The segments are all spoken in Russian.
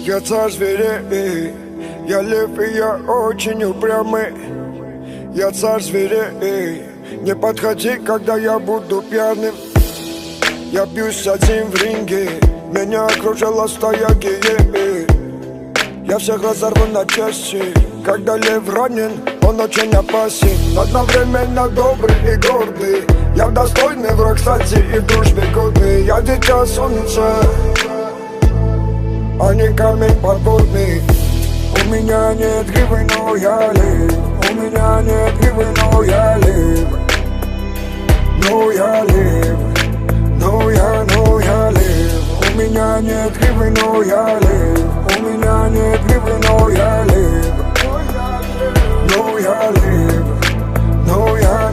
Я царь зверей, я лев и я очень упрямый. Я царь зверей, не подходи, когда я буду пьяным. Я бьюсь один в ринге, меня окружила стая геев. Я всех разорву на части, когда лев ранен, он очень опасен. Одновременно добрый и гордый, я достойный враг, кстати, и в дружбе годный. Я дитя солнца, а не камень подводный. У меня нет гривы, но я лев. У меня нет гривы, но я лев. Но я лев. Но я лев. У меня нет гривы, но я лев. У меня нет гривы, но я лев. Но я лев. Но я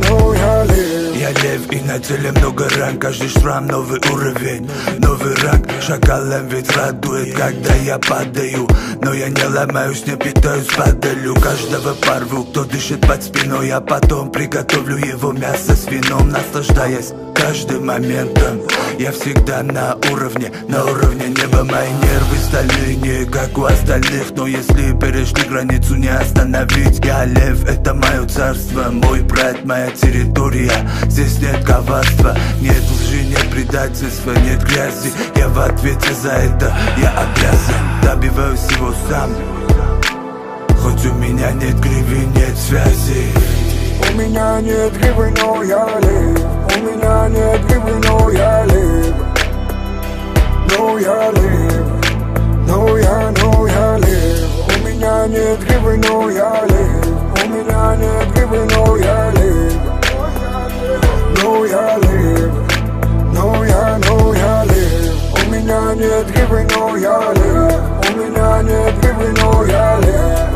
лев. Я лев, и на теле много ран. Каждый шрам новый уровень, новый ранг. Шакалом ведь радует, когда я падаю. Но я не ломаюсь, не питаюсь, падалю. Каждого порву, кто дышит под спиной. А потом приготовлю его мясо с вином, наслаждаясь каждым моментом. Я всегда на уровне неба. Мои нервы стальные, не как у остальных. Но если перешли границу, не остановить. Я лев, это мое царство, мой брат, моя территория. Здесь нет коварства, нет лжи, нет предательства, нет грязи. Я в ответе за это, я обязан. Добиваюсь всего сам, хоть у меня нет гривы, нет связи. У меня нет гривы, но я лев. У меня нет гривы, но я лев. Но я лев. Но я лев. У меня нет гривы, но я лев. У меня нет гривы, но я лев. Но я лев. Но я лев. У меня нет гривы, но я лев. У меня нет гривы, но я лев.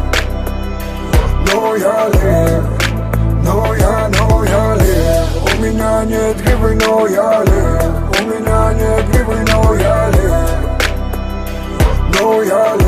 Но я лев. Но я лев. У меня нет гривы, но я лев. У меня нет гривы, но я лев. Но я лев.